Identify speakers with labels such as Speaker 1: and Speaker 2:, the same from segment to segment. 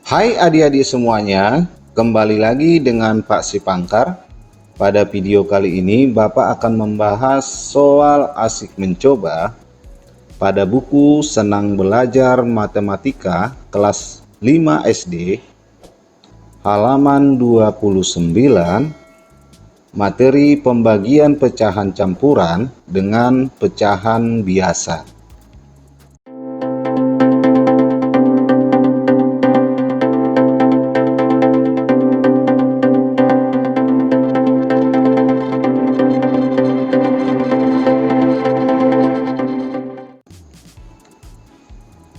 Speaker 1: Hai adik-adik semuanya, kembali lagi dengan Pak Sipangkar. Pada video kali ini Bapak akan membahas soal asik mencoba pada buku Senang Belajar Matematika kelas 5 SD, halaman 29, materi pembagian pecahan campuran dengan pecahan biasa.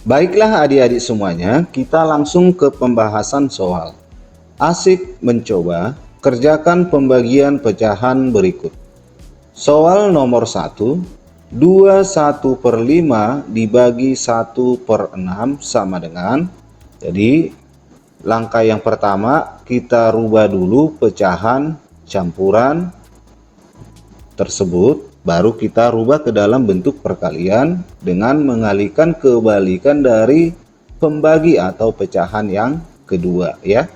Speaker 1: Baiklah adik-adik semuanya, kita langsung ke pembahasan soal. Asik mencoba, kerjakan pembagian pecahan berikut. Soal nomor 1, 21/5 dibagi 1/6 sama dengan. Jadi langkah yang pertama kita rubah dulu pecahan campuran tersebut, baru kita rubah ke dalam bentuk perkalian dengan mengalihkan kebalikan dari pembagi atau pecahan yang kedua ya.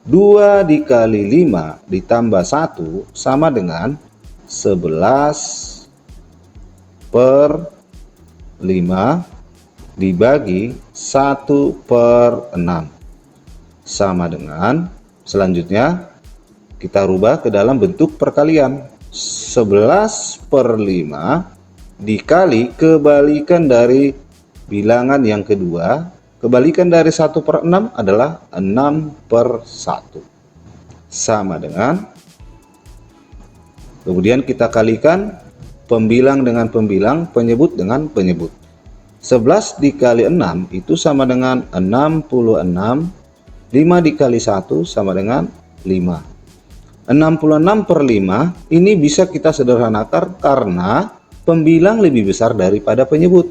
Speaker 1: 2 dikali 5 ditambah 1 sama dengan 11/5 dibagi 1/6 sama dengan, selanjutnya kita rubah ke dalam bentuk perkalian. 11/5 dikali kebalikan dari bilangan yang kedua. Kebalikan dari 1/6 adalah 6/1 sama dengan, kemudian kita kalikan pembilang dengan pembilang, penyebut dengan penyebut. 11 dikali 6 itu sama dengan 66. 5 dikali 1 sama dengan 5. 66/5 ini bisa kita sederhanakan karena pembilang lebih besar daripada penyebut.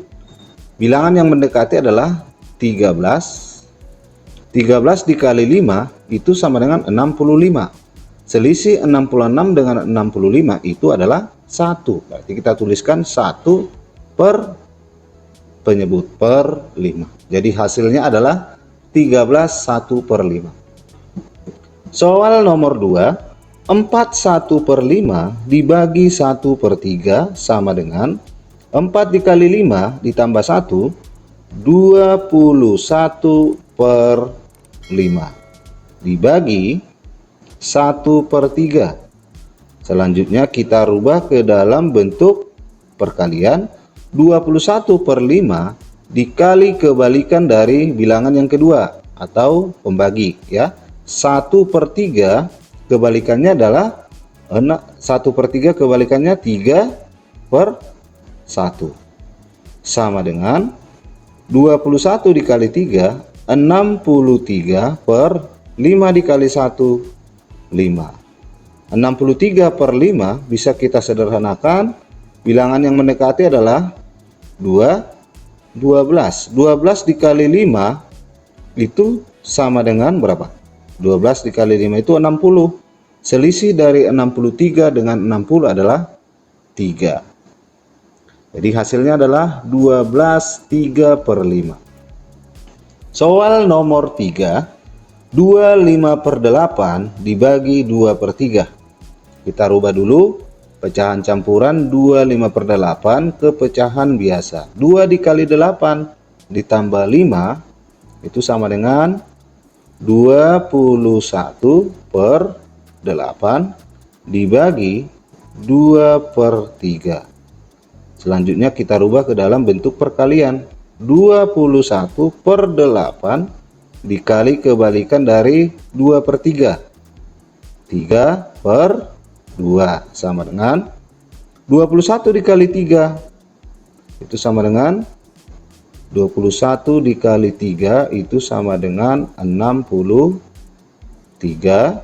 Speaker 1: Bilangan yang mendekati adalah 13. 13 dikali 5 itu sama dengan 65. Selisih 66 dengan 65 itu adalah 1. Berarti kita tuliskan 1 per penyebut per 5. Jadi hasilnya adalah 13 1/5. Soal nomor 2, 41/5 dibagi 1/3 sama dengan 4 dikali 5 ditambah 1, 21/5 dibagi 1/3. Selanjutnya kita rubah ke dalam bentuk perkalian. 21/5 dikali kebalikan dari bilangan yang kedua atau pembagi ya. 1/3 kebalikannya adalah 1/3 kebalikannya 3/1 sama dengan 21 dikali 3, 63/5 dikali 1, 5. 63/5 bisa kita sederhanakan, bilangan yang mendekati adalah 12. 12 dikali 5 itu sama dengan berapa? 12 dikali 5 itu 60. Selisih dari 63 dengan 60 adalah 3. Jadi hasilnya adalah 12/3/5. Soal nomor 3, 25/8 dibagi 2/3. Kita rubah dulu pecahan campuran 25/8 ke pecahan biasa. 2 dikali 8 ditambah 5 itu sama dengan 21/8 dibagi 2/3. Selanjutnya kita rubah ke dalam bentuk perkalian. 21/8 dikali kebalikan dari 2/3. 3/2 sama dengan 21 dikali 3 itu sama dengan 21 dikali 3 itu sama dengan 63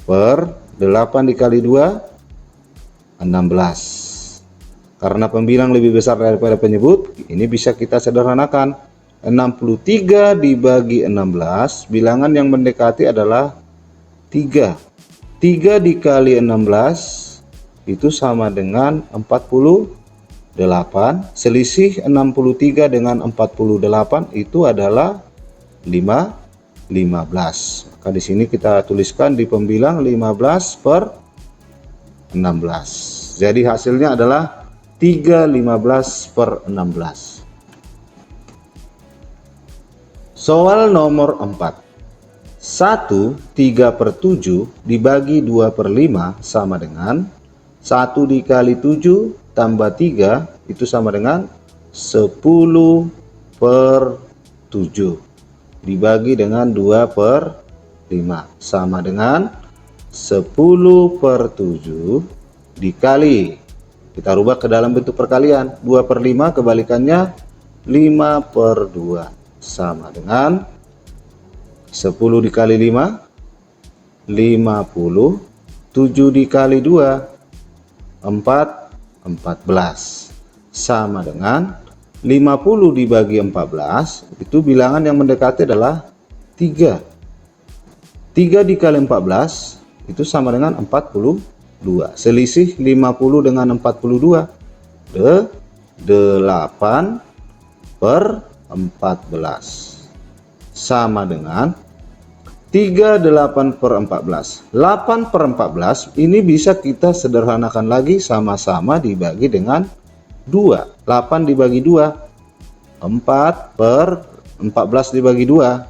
Speaker 1: per 8 dikali 2, 16. Karena pembilang lebih besar daripada penyebut, ini bisa kita sederhanakan. 63 dibagi 16, bilangan yang mendekati adalah 3. 3 dikali 16 itu sama dengan 48. Selisih 63 dengan 48 itu adalah 15. 15. Maka di sini kita tuliskan di pembilang 15 per 16. Jadi hasilnya adalah 3/15 per 16. Soal nomor 4. 1 3/7 dibagi 2/5 sama dengan 1 dikali 7 tambah 3 itu sama dengan 10/7 dibagi dengan 2/5 sama dengan 10/7 dikali, kita rubah ke dalam bentuk perkalian, 2/5 kebalikannya 5/2 sama dengan 10 dikali 5 50, 7 dikali 2 14 sama dengan 50 dibagi 14, itu bilangan yang mendekati adalah 3. 3 dikali 14 itu sama dengan 42. Selisih 50 dengan 42, 8/14 sama dengan 38/14. 8/14 ini bisa kita sederhanakan lagi, sama-sama dibagi dengan 2. 8 dibagi 2, 4/14 dibagi 2,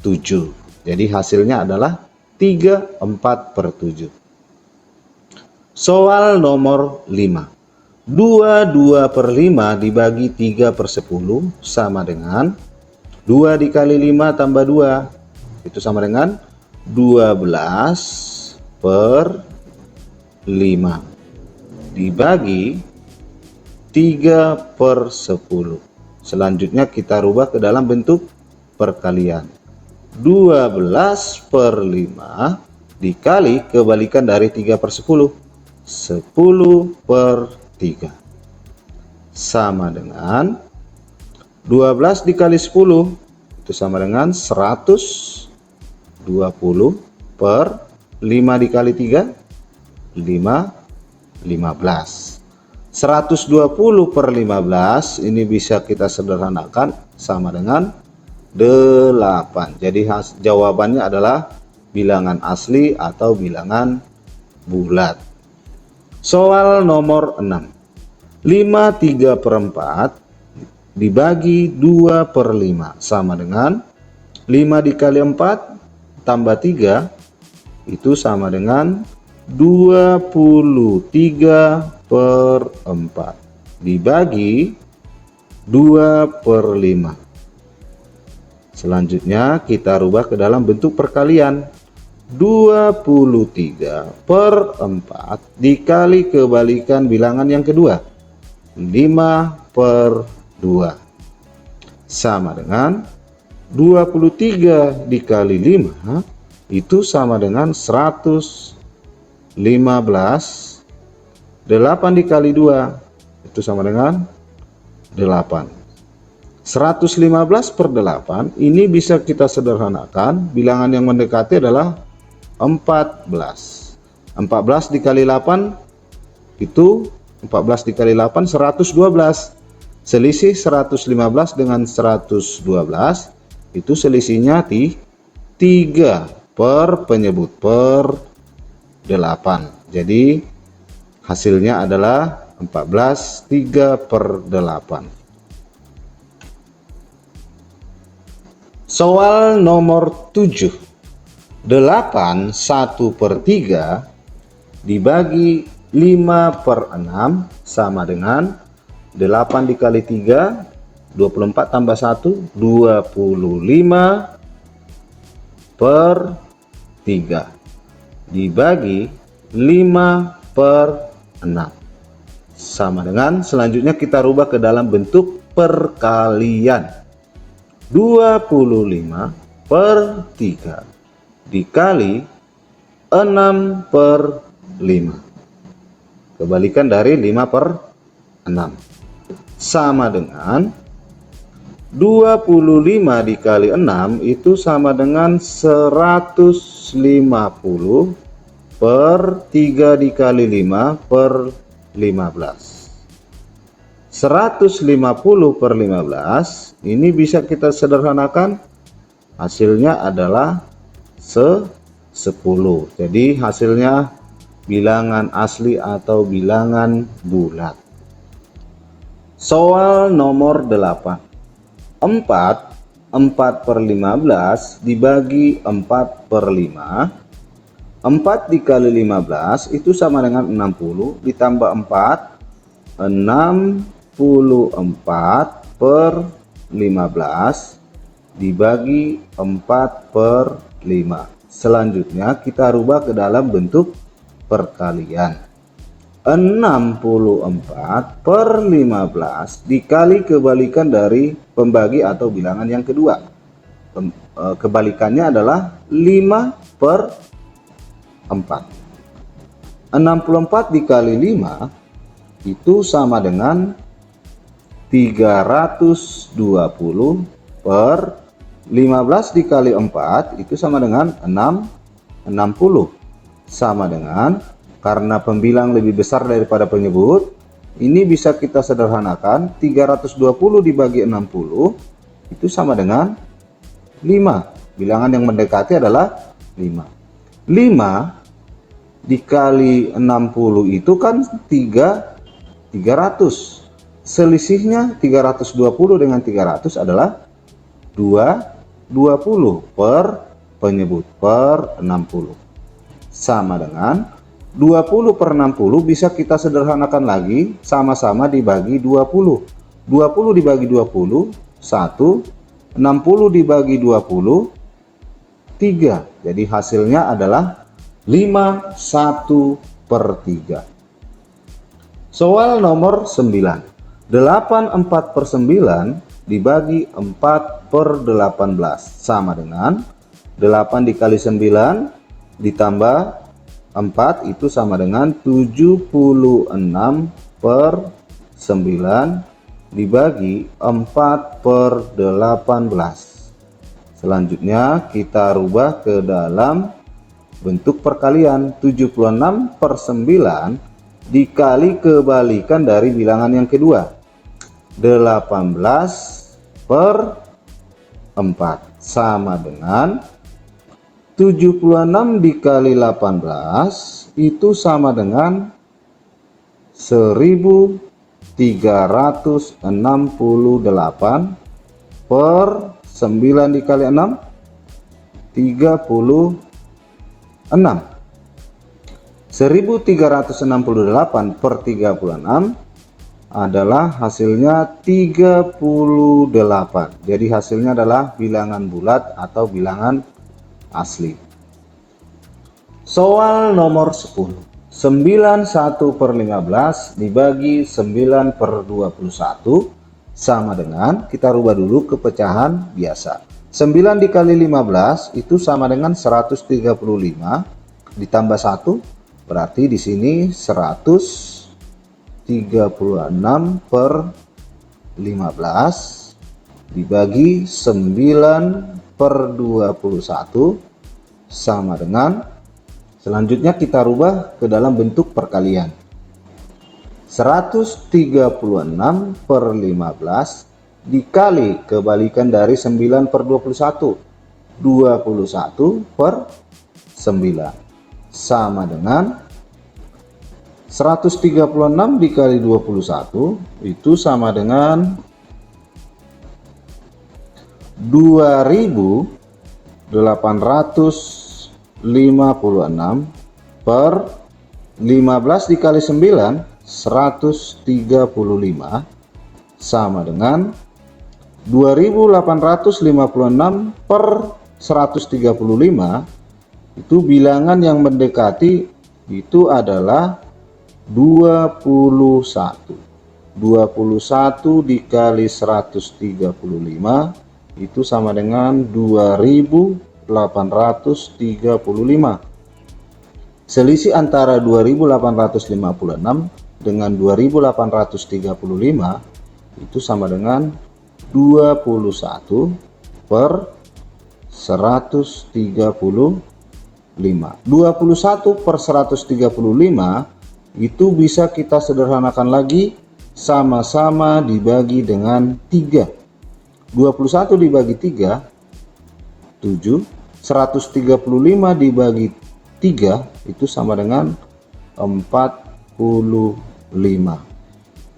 Speaker 1: 7. Jadi hasilnya adalah 3/4/7. Soal nomor 5. 2/5 dibagi 3/10 sama dengan 2 dikali 5 tambah 2 itu sama dengan 12/5 dibagi 3/10. Selanjutnya kita rubah ke dalam bentuk perkalian. 12/5 dikali kebalikan dari 3/10, 10/3 sama dengan 12 dikali 10 itu sama dengan 120 per 5 dikali 3 15. 120 per 15 ini bisa kita sederhanakan sama dengan 8. Jadi jawabannya adalah bilangan asli atau bilangan bulat. Soal nomor 6. 5 3/4 dibagi 2/5 sama dengan 5 dikali 4 tambah 3 itu sama dengan 23/4 dibagi 2/5. Selanjutnya kita rubah ke dalam bentuk perkalian. 23/4 dikali kebalikan bilangan yang kedua, 5/2 sama dengan 23 dikali 5 itu sama dengan 115. 8 dikali 2 itu sama dengan 8. 115 per 8 ini bisa kita sederhanakan, bilangan yang mendekati adalah 14. 14 dikali 8 itu 14 dikali 8 112. Selisih 115 dengan 112 itu selisihnya 3 per penyebut per 8. Jadi hasilnya adalah 14 3/8. Soal nomor 7. 8 1/3 dibagi 5/6 sama dengan 8 dikali 3 24 tambah 1 25/3 dibagi 5/6 sama dengan, selanjutnya kita rubah ke dalam bentuk perkalian. 25/3 dikali 6/5 kebalikan dari 5/6 sama dengan 25 dikali 6 itu sama dengan 150 per 3 dikali 5 per 15. 150 per 15 ini bisa kita sederhanakan hasilnya adalah 10. Jadi hasilnya bilangan asli atau bilangan bulat. Soal nomor 8. 4 per 15 dibagi 4/5. 4 dikali 15 itu sama dengan 60 ditambah 4, 64 per 15 dibagi 4/5. Selanjutnya kita rubah ke dalam bentuk perkalian. 64 per 15 dikali kebalikan dari pembagi atau bilangan yang kedua. Kebalikannya adalah 5 per 4. 64 dikali 5 itu sama dengan 320 per 15 dikali 4 itu sama dengan 60. Sama dengan, karena pembilang lebih besar daripada penyebut, ini bisa kita sederhanakan. 320 dibagi 60 itu sama dengan 5. Bilangan yang mendekati adalah 5. 5 dikali 60 itu kan 300. Selisihnya 320 dengan 300 adalah 20 per penyebut per 60. Sama dengan 20 per 60 bisa kita sederhanakan lagi, sama-sama dibagi 20. 20 dibagi 20, 1. 60 dibagi 20, 3. Jadi hasilnya adalah 51/3. Soal nomor 9. 8 per 9 dibagi 4/18 sama dengan 8 dikali 9 ditambah 4 itu sama dengan 76 per 9 dibagi 4/18. Selanjutnya kita rubah ke dalam bentuk perkalian. 76 per 9 dikali kebalikan dari bilangan yang kedua, 18/4 sama dengan 76 dikali 18 itu sama dengan 1368 per 9 dikali 6, 36. 1368 per 36 adalah hasilnya 38. Jadi hasilnya adalah bilangan bulat atau bilangan asli. Soal nomor 10. 91 per 15 dibagi 9 per 21 sama dengan, kita rubah dulu ke pecahan biasa. 9 dikali 15 itu sama dengan 135 ditambah 1, berarti di sini 136 per 15 dibagi 9 per 21 sama dengan, selanjutnya kita rubah ke dalam bentuk perkalian. 136 per 15 dikali kebalikan dari 9 per 21, 21 per 9 sama dengan 136 dikali 21 itu sama dengan 2856 per 15 dikali 9, 135 sama dengan 2856 per 135. Itu bilangan yang mendekati itu adalah 21. 21 dikali 135 itu sama dengan 2835. Selisih antara 2856 dengan 2835 itu sama dengan 21 per 135. 21 per 135 itu bisa kita sederhanakan lagi, sama-sama dibagi dengan 3. 21 dibagi 3 7. 135 dibagi 3 itu sama dengan 45.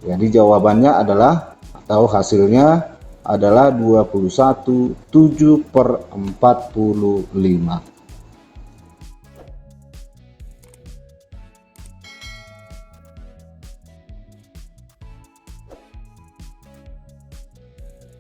Speaker 1: Jadi jawabannya adalah atau hasilnya adalah 21/7/45.